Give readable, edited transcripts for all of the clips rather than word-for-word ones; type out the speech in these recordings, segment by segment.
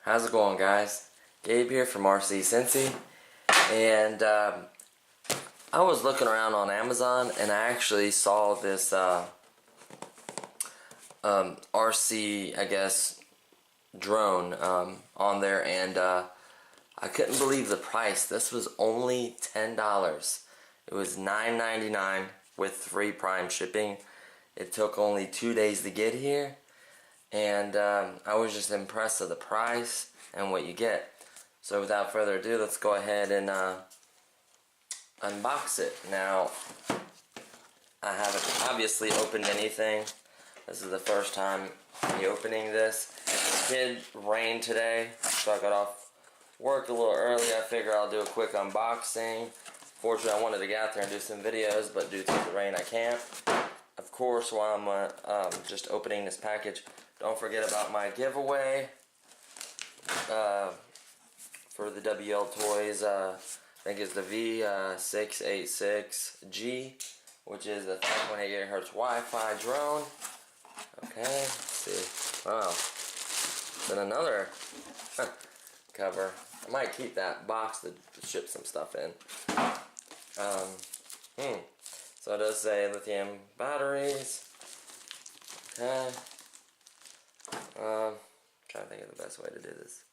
How's it going, guys? Gabe here from RC Cincy, and I was looking around on Amazon and I actually saw this RC, I guess, drone on there, and I couldn't believe the price. This was only $10. It was $9.99 with free Prime shipping. It took only 2 days to get here, and I was just impressed with the price and what you get. So without further ado, let's go ahead and unbox it. Now, I haven't obviously opened anything. This is the first time me opening this. It did rain today, so I got off work a little early. I figure I'll do a quick unboxing. Fortunately, I wanted to get out there and do some videos, but due to the rain, I can't. Of course, while I'm just opening this package, don't forget about my giveaway for the WL Toys. I think it's the V686G, which is a 5.8 GHz Wi-Fi drone. Okay, let's see. Wow, then another cover. I might keep that box to ship some stuff in. So it does say lithium batteries. Okay. Trying to think of the best way to do this.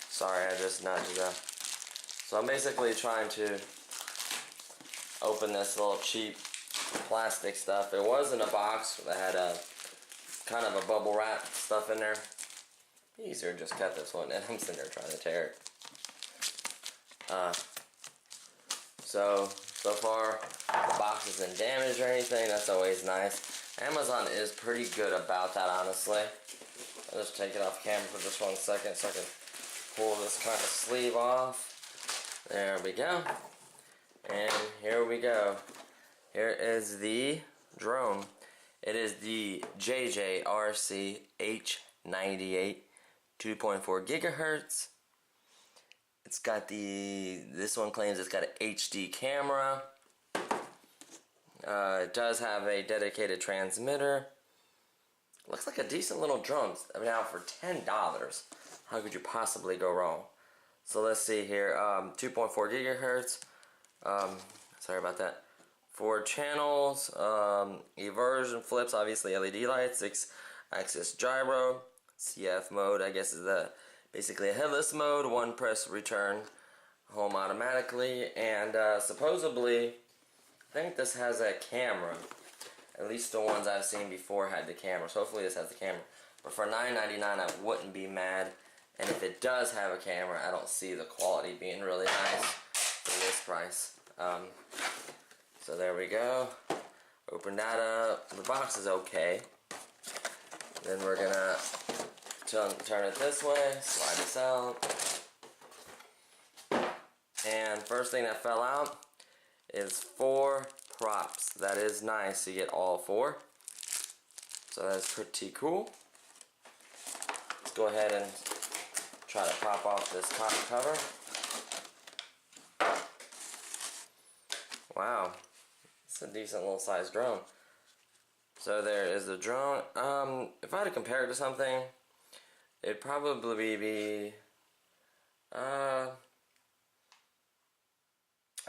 Sorry, I just nudged that. So I'm basically trying to open this little cheap plastic stuff. It was in a box that had a kind of a bubble wrap stuff in there. Easier to just cut this one, and I'm sitting there trying to tear it. So far, the box isn't damaged or anything. That's always nice. Amazon is pretty good about that, honestly. I'll just take it off camera for just 1 second so I can pull this kind of sleeve off. There we go. And here we go. Here is the drone. It is the JJRC H98 2.4 gigahertz. It's got this one claims it's got an HD camera. It does have a dedicated transmitter. Looks like a decent little drone. Now for $10, how could you possibly go wrong? So let's see here. 2.4 gigahertz. Sorry about that. 4 channels. Eversion flips, obviously LED lights. 6-axis gyro. CF mode, I guess, is basically a headless mode. 1 press return home automatically, and supposedly I think this has a camera. At least the ones I've seen before had the camera, so hopefully this has the camera. But for $9.99 I wouldn't be mad, and if it does have a camera, I don't see the quality being really nice for this price. So there we go. Open that up. The box is okay. Then we're gonna turn it this way, slide this out, and first thing that fell out is 4 props. That is nice, you get all 4, so that's pretty cool. Let's go ahead and try to pop off this top cover. Wow, it's a decent little sized drone. So there is the drone. If I had to compare it to something, it'd probably be, I'd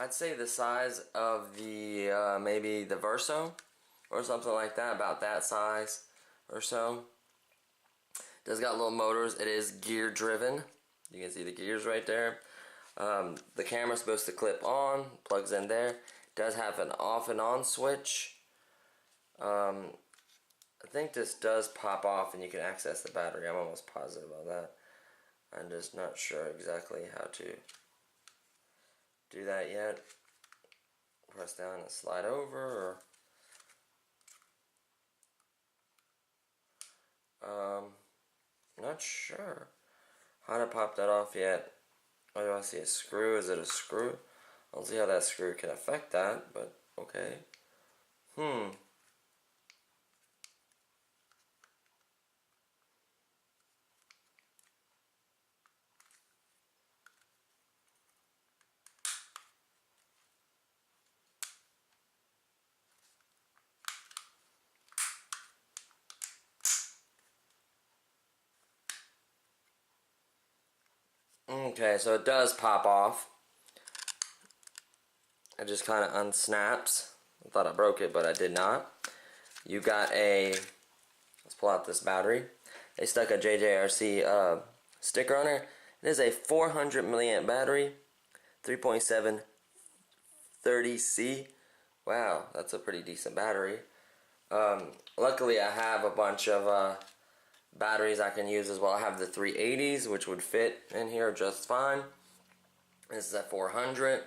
say the size of the, maybe the Verso, or something like that, about that size or so. It does got little motors. It is gear driven. You can see the gears right there. The camera's supposed to clip on, plugs in there. It does have an off and on switch. I think this does pop off and you can access the battery. I'm almost positive about that. I'm just not sure exactly how to do that yet. Press down and slide over, or not sure how to pop that off yet. Oh, do I see a screw? Is it a screw? I don't see how that screw can affect that, but okay. Okay, so it does pop off. It just kind of unsnaps. I thought I broke it, but I did not. You got a, let's pull out this battery. They stuck a JJRC sticker on there. It is a 400 milliamp battery, 3.7 30C. Wow, that's a pretty decent battery. Luckily, I have a bunch of batteries I can use as well. I have the 380s, which would fit in here just fine. This is at 400,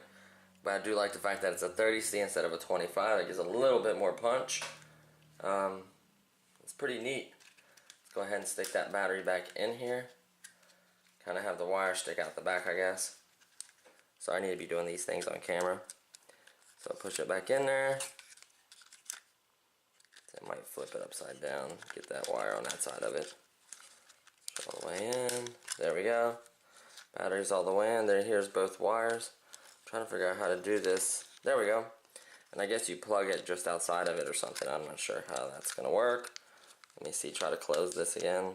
but I do like the fact that it's a 30C instead of a 25. It gives a little bit more punch. It's pretty neat. Let's go ahead and stick that battery back in here. Kind of have the wire stick out the back, I guess. So I need to be doing these things on camera. So push it back in there. I might flip it upside down, get that wire on that side of it. All the way in. There we go. Battery's all the way in. Here's both wires. I'm trying to figure out how to do this. There we go. And I guess you plug it just outside of it or something. I'm not sure how that's going to work. Let me see, try to close this again.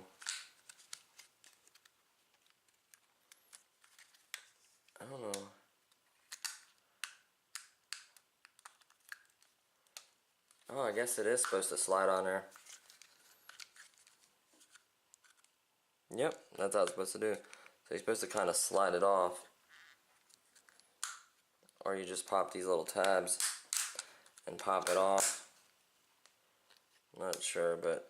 I don't know. Oh, I guess it is supposed to slide on there. Yep, that's how it's supposed to do. So you're supposed to kind of slide it off. Or you just pop these little tabs and pop it off. Not sure, but...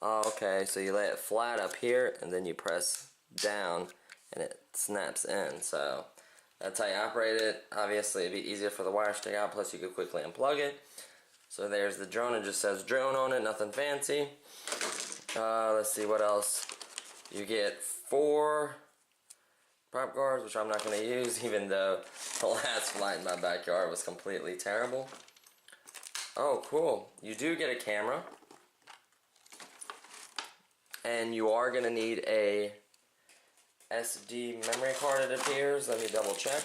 Oh, okay, so you lay it flat up here and then you press down and it snaps in. So that's how you operate it. Obviously it'd be easier for the wire to stick out, plus you could quickly unplug it. So there's the drone. It just says drone on it, nothing fancy. Let's see what else. You get 4 prop guards, which I'm not going to use, even though the last flight in my backyard was completely terrible. Oh, cool. You do get a camera. And you are going to need a SD memory card, it appears. Let me double check.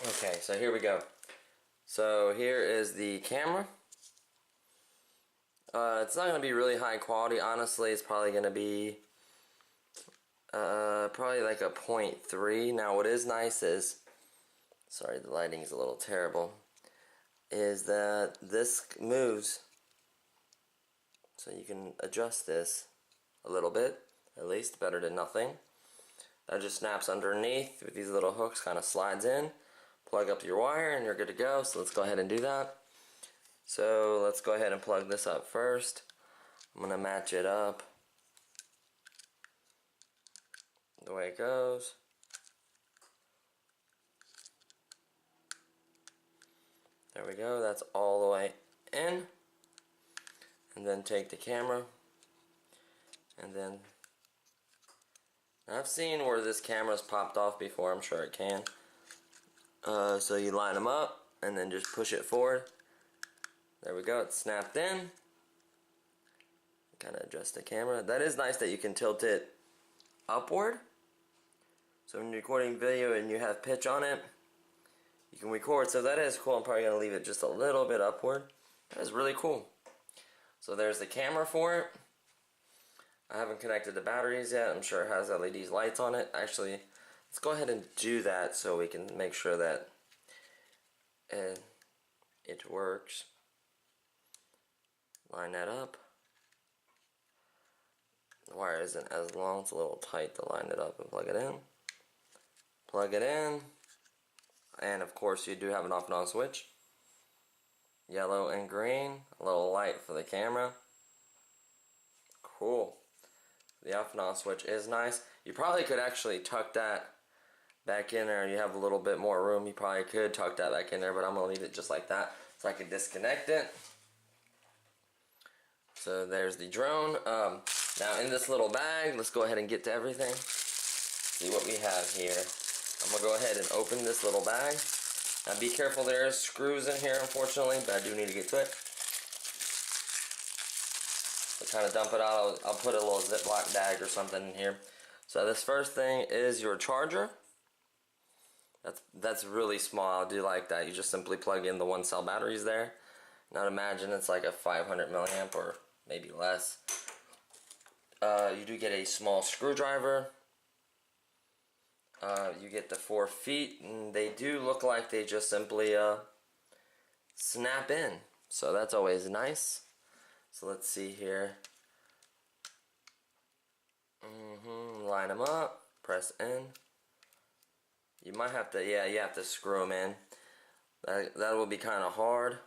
Okay, so here we go. So here is the camera. It's not going to be really high quality. Honestly, it's probably going to be probably like a 0.3. Now what is nice is, sorry, the lighting is a little terrible, is that this moves, so you can adjust this a little bit, at least, better than nothing. That just snaps underneath with these little hooks, kind of slides in, plug up your wire, and you're good to go. So let's go ahead and do that. So let's go ahead and plug this up first. I'm going to match it up the way it goes. There we go, that's all the way in. And then take the camera, and then I've seen where this camera's popped off before, I'm sure it can. So you line them up and then just push it forward. There we go, it's snapped in. Kind of adjust the camera. That is nice that you can tilt it upward. So when you're recording video and you have pitch on it, you can record. So that is cool. I'm probably going to leave it just a little bit upward. That is really cool. So there's the camera for it. I haven't connected the batteries yet. I'm sure it has LED lights on it. Actually, let's go ahead and do that so we can make sure that it works. Line that up. The wire isn't as long. It's a little tight to line it up and plug it in. Plug it in. And of course you do have an off and on switch. Yellow and green. A little light for the camera. Cool. The off and on switch is nice. You probably could actually tuck that back in there. You have a little bit more room. You probably could tuck that back in there, but I'm going to leave it just like that so I can disconnect it. So there's the drone. Now in this little bag, let's go ahead and get to everything. See what we have here. I'm going to go ahead and open this little bag. Now be careful, there are screws in here unfortunately, but I do need to get to it. So kind of dump it out. I'll put a little Ziploc bag or something in here. So this first thing is your charger. That's really small. I do like that. You just simply plug in the 1-cell batteries there. Now imagine it's like a 500 milliamp or maybe less. You do get a small screwdriver. You get the 4 feet, and they do look like they just simply snap in. So that's always nice. So let's see here. Line them up, press in. You might have to, yeah, you have to screw them in. That will be kind of hard,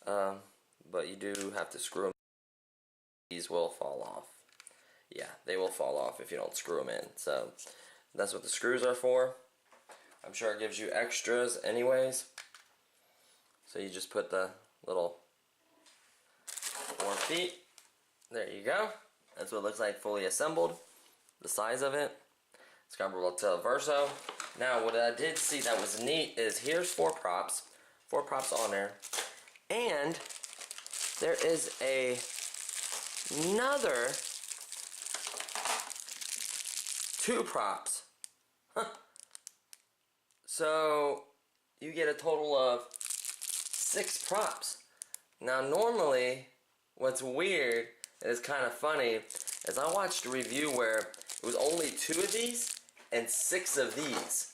but you do have to screw them. These will fall off. Yeah, they will fall off if you don't screw them in. So that's what the screws are for. I'm sure it gives you extras anyways. So you just put the little 4 feet. There you go. That's what it looks like fully assembled. The size of it. It's comparable to Verso. Now what I did see that was neat is here's 4 props. 4 props on there. And there is another 2 props. Huh. So you get a total of 6 props. Now normally what's weird and it's kind of funny is I watched a review where it was only 2 of these and 6 of these,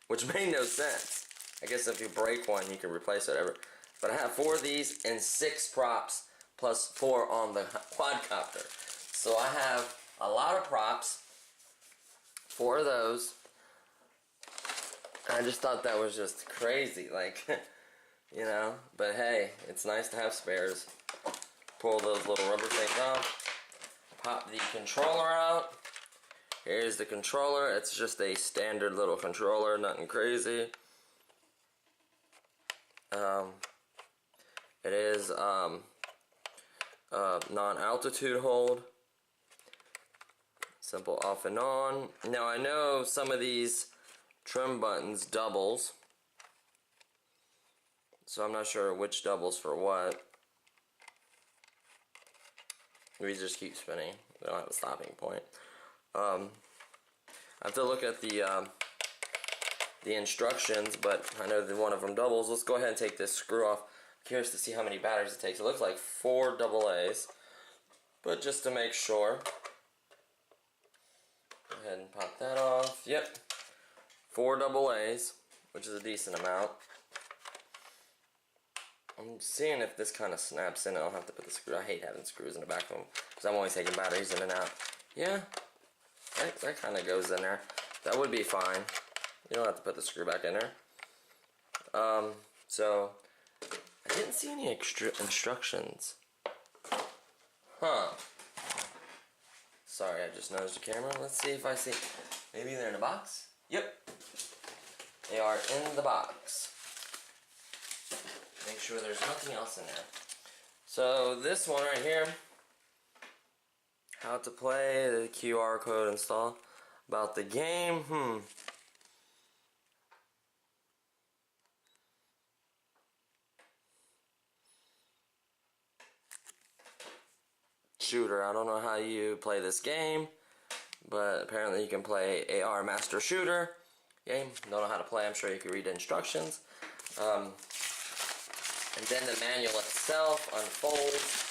which made no sense. I guess if you break one you can replace it, whatever. But I have 4 of these and 6 props plus 4 on the quadcopter. So I have a lot of props, 4 of those. I just thought that was just crazy, like, you know, but hey, it's nice to have spares. Pull those little rubber things off, pop the controller out. Here's the controller. It's just a standard little controller, nothing crazy. It is non-altitude hold. Simple off and on. Now I know some of these trim buttons doubles, so I'm not sure which doubles for what. We just keep spinning. We don't have a stopping point. I have to look at the instructions, but I know that one of them doubles. Let's go ahead and take this screw off. I'm curious to see how many batteries it takes. It looks like 4 AA's, but just to make sure, go ahead and pop that off. Yep, 4 AA's, which is a decent amount. I'm seeing if this kind of snaps in. I'll have to put the screw. I hate having screws in the back of them because I'm always taking batteries in and out. Yeah, that kind of goes in there. That would be fine. You don't have to put the screw back in there. So I didn't see any extra instructions. Huh. Sorry, I just noticed the camera. Let's see if I see. Maybe they're in a box? Yep. They are in the box. Make sure there's nothing else in there. So this one right here, how to play, the QR code install. About the game, Shooter, I don't know how you play this game, but apparently you can play AR Master Shooter game. Don't know how to play, I'm sure you can read the instructions. And then the manual itself unfolds.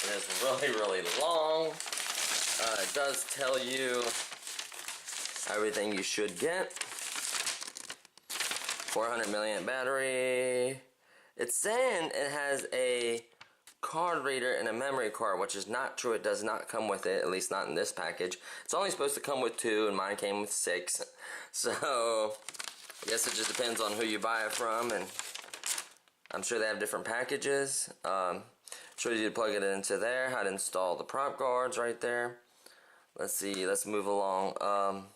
It is really, really long. It does tell you everything you should get. 400 milliamp battery. It's saying it has a card reader and a memory card, which is not true. It does not come with it, at least not in this package. It's only supposed to come with 2, and mine came with 6. So I guess it just depends on who you buy it from, and I'm sure they have different packages. Shows you to plug it into there, how to install the prop guards right there. Let's see, let's move along.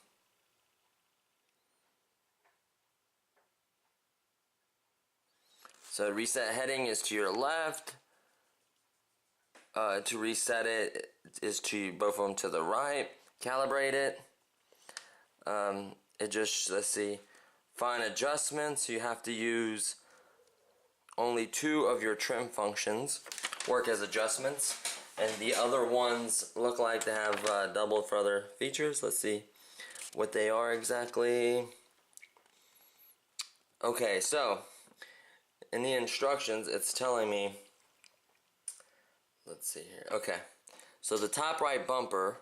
So reset heading is to your left. To reset it is to both of them to the right. Calibrate it. It just, let's see, fine adjustments. You have to use only 2 of your trim functions work as adjustments, and the other ones look like they have doubled for other features. Let's see what they are exactly. Okay, so in the instructions, it's telling me, let's see here, okay, so the top right bumper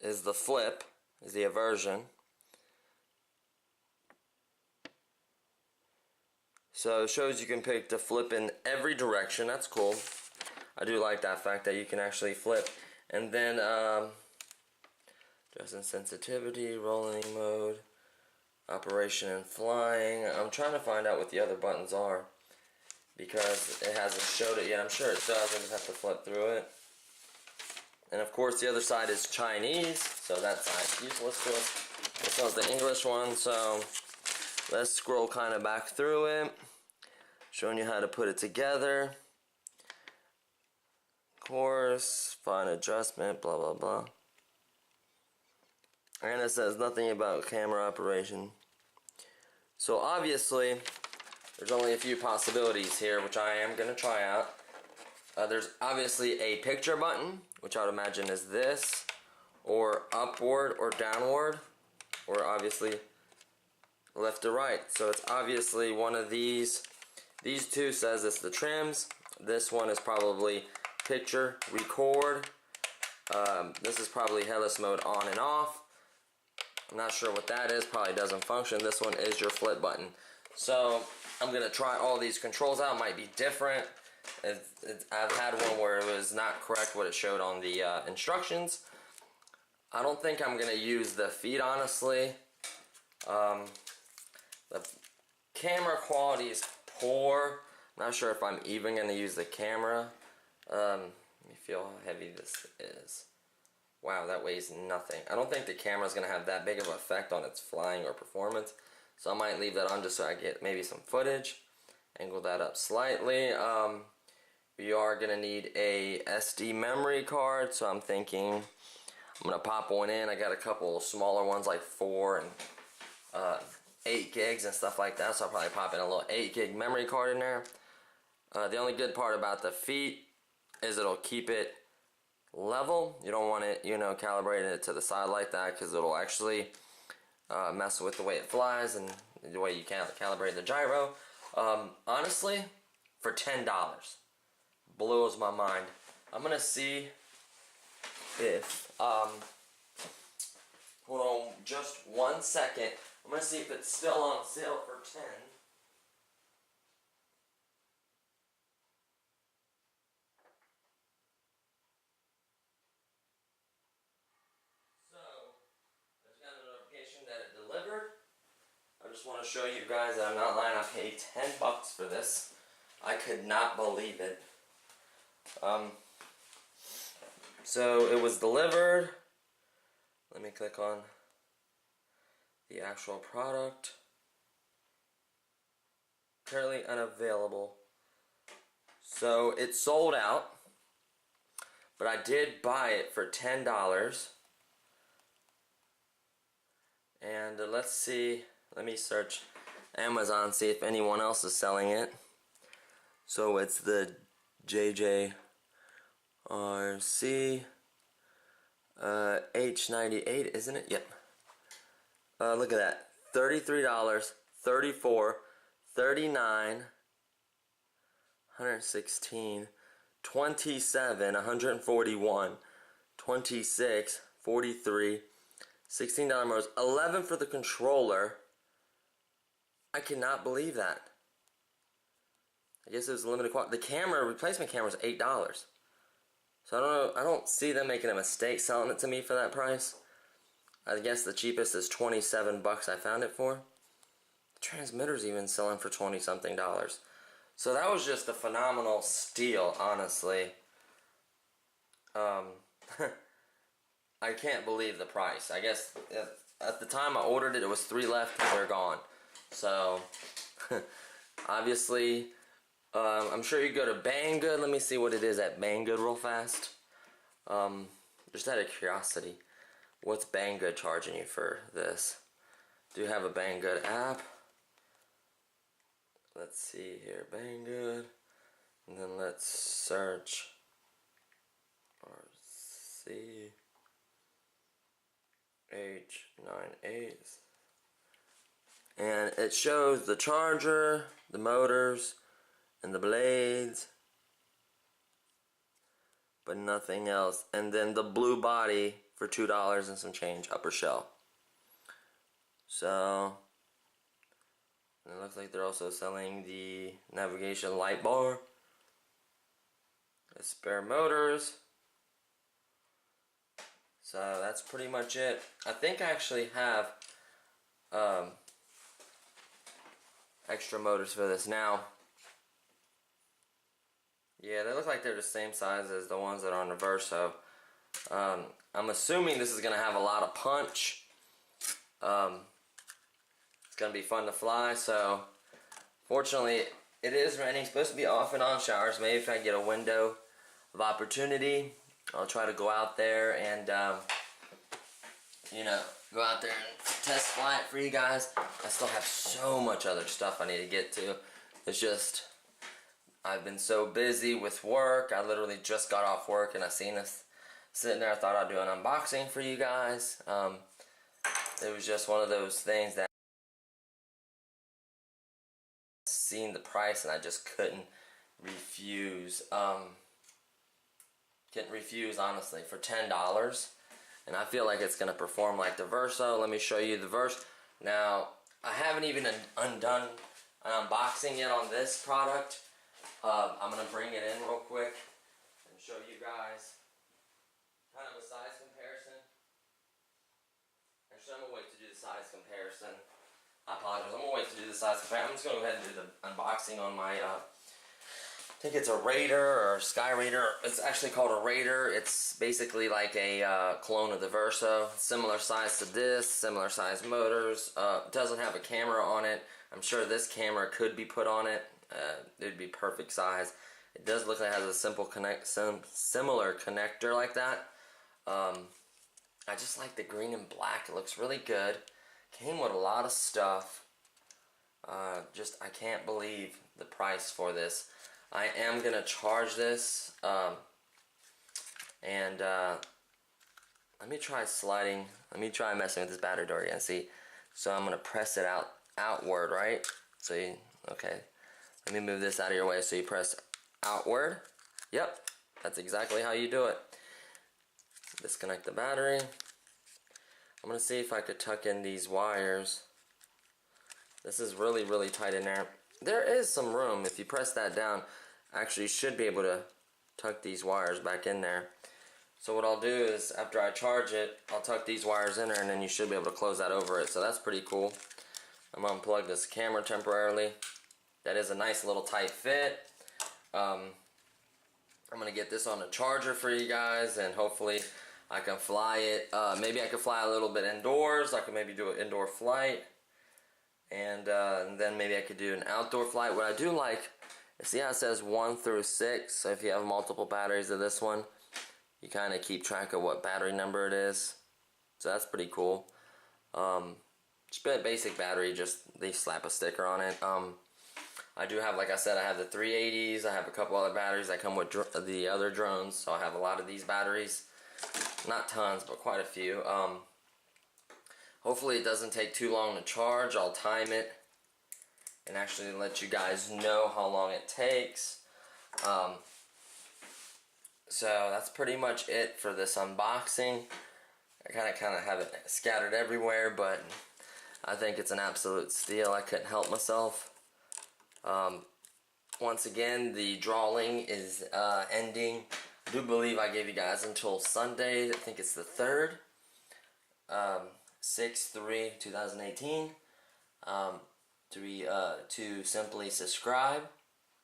is the flip, is the aversion. So it shows you can pick to flip in every direction. That's cool. I do like that fact that you can actually flip. And then adjusting sensitivity, rolling mode, operation and flying. I'm trying to find out what the other buttons are because it hasn't showed it yet. I'm sure it does. I just have to flip through it. And of course the other side is Chinese, so that side's useless to us. This one's the English one, so let's scroll kind of back through it, showing you how to put it together. Of course, fine adjustment, blah blah blah. And it says nothing about camera operation. So obviously, there's only a few possibilities here, which I am going to try out. There's obviously a picture button, which I would imagine is this, or upward or downward, or obviously left to right. So it's obviously one of these. These two says it's the trims. This one is probably picture, record. This is probably headless mode on and off. I'm not sure what that is, probably doesn't function. This one is your flip button. So I'm going to try all these controls out. Might be different. I've had one where it was not correct what it showed on the instructions. I don't think I'm going to use the feet, honestly. The camera quality is poor. I'm not sure if I'm even going to use the camera. Let me feel how heavy this is. Wow, that weighs nothing. I don't think the camera is going to have that big of an effect on its flying or performance. So I might leave that on just so I get maybe some footage. Angle that up slightly. You are going to need a SD memory card, so I'm thinking I'm going to pop one in. I got a couple smaller ones like 4 and 8 gigs and stuff like that, so I'll probably pop in a little 8 gig memory card in there. The only good part about the feet is it'll keep it level. You don't want it, calibrating it to the side like that because it'll actually mess with the way it flies and the way you can calibrate the gyro. Honestly, for $10, blows my mind. I'm gonna see if hold on just 1 second. I'm gonna see if it's still on sale for 10. So I just got a notification that it delivered. I just want to show you guys that I'm not lying. I paid $10 for this. I could not believe it. So it was delivered. Let me click on the actual product. Currently unavailable. So it sold out, but I did buy it for $10. And let's see, let me search Amazon, see if anyone else is selling it. So it's the JJRC H98, isn't it? Yep. Look at that. $33, $34, $39, $116, $27, $141, $26, $43, $16 more, $11 for the controller. I cannot believe that. I guess it was a limited quantity. The camera, replacement camera is $8. So I don't know, I don't see them making a mistake selling it to me for that price. I guess the cheapest is $27 I found it for. The transmitter's even selling for 20 something dollars. So that was just a phenomenal steal, honestly. I can't believe the price. I guess at the time I ordered it, it was 3 left and they're gone. So obviously, I'm sure you go to Banggood. Let me see what it is at Banggood real fast. Just out of curiosity, what's Banggood charging you for this? Do you have a Banggood app? Let's see here, Banggood, and then let's search RC H98. And it shows the charger, the motors, and the blades, but nothing else. And then the blue body for $2 and some change, upper shell. So it looks like they're also selling the navigation light bar, the spare motors. So that's pretty much it. I think I actually have extra motors for this now. Yeah, they look like they're the same size as the ones that are on the Verso. I'm assuming this is going to have a lot of punch. It's going to be fun to fly, so fortunately it is raining. It's supposed to be off and on showers. Maybe if I get a window of opportunity, I'll try to go out there and you know, go out there and test fly it for you guys. I still have so much other stuff I need to get to. It's just, I've been so busy with work. I literally just got off work and I seen this sitting there. I thought I'd do an unboxing for you guys. It was just one of those things that seen the price and I just couldn't refuse. Couldn't refuse, honestly, for $10. And I feel like it's going to perform like the Verso. Let me show you the Verso. Now, I haven't even undone an unboxing yet on this product. I'm going to bring it in real quick and show you guys kind of a size comparison. Actually, I'm going to wait to do the size comparison. I apologize. I'm going to wait to do the size comparison. I'm just going to go ahead and do the unboxing on my, I think it's a Raider or Sky Raider. It's actually called a Raider. It's basically like a clone of the Verso. Similar size to this, similar size motors. It doesn't have a camera on it. I'm sure this camera could be put on it. It would be perfect size. It does look like it has a similar connector like that. I just like the green and black. It looks really good. Came with a lot of stuff. Just, I can't believe the price for this. I am going to charge this. And let me try sliding. Let me try messing with this battery door again. See? So I'm going to press it outward, right? So you, okay. Let me move this out of your way so you press outward. Yep, that's exactly how you do it. Disconnect the battery. I'm going to see if I could tuck in these wires. This is really, really tight in there. There is some room. If you press that down, actually you should be able to tuck these wires back in there. So what I'll do is, after I charge it, I'll tuck these wires in there and then you should be able to close that over it. So that's pretty cool. I'm going to unplug this camera temporarily. That is a nice little tight fit. I'm going to get this on a charger for you guys and hopefully I can fly it. Maybe I could fly a little bit indoors. I could maybe do an indoor flight. And then maybe I could do an outdoor flight. What I do like, see how it says 1 through 6? So if you have multiple batteries of this one, you kind of keep track of what battery number it is. So that's pretty cool. Just a basic battery, just they slap a sticker on it. I do have, like I said, I have the 380s. I have a couple other batteries that come with the other drones. So I have a lot of these batteries. Not tons, but quite a few. Hopefully it doesn't take too long to charge. I'll time it and actually let you guys know how long it takes. So that's pretty much it for this unboxing. I kind of have it scattered everywhere, but I think it's an absolute steal. I couldn't help myself. Once again, the drawing is ending. I do believe I gave you guys until Sunday. I think it's the 3rd. 6/3/2018. To simply subscribe,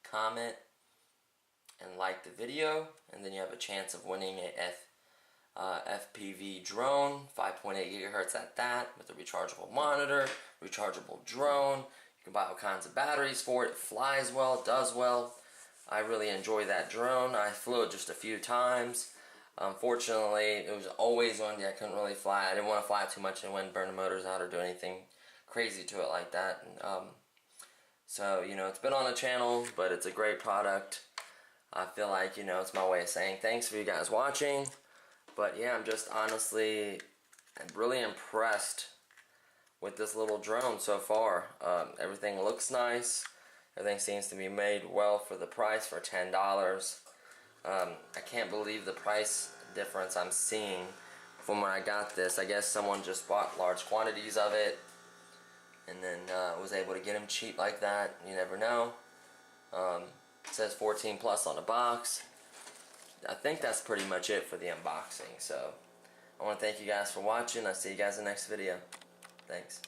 comment, and like the video, and then you have a chance of winning a FPV drone, 5.8 gigahertz at that, with a rechargeable monitor, rechargeable drone. You can buy all kinds of batteries for it. It flies well, it does well. I really enjoy that drone. I flew it just a few times. Unfortunately, it was always one that I couldn't really fly. I didn't want to fly it too much and wouldn't burn the motors out or do anything crazy to it like that. So, you know, it's been on the channel, but it's a great product. I feel like, you know, it's my way of saying thanks for you guys watching. But yeah, I'm just honestly, I'm really impressed with this little drone so far. Everything looks nice. Everything seems to be made well for the price, for $10. I can't believe the price difference I'm seeing from when I got this. I guess someone just bought large quantities of it and then was able to get them cheap like that. You never know. It says 14 plus on the box. I think that's pretty much it for the unboxing. So I want to thank you guys for watching. I'll see you guys in the next video. Thanks.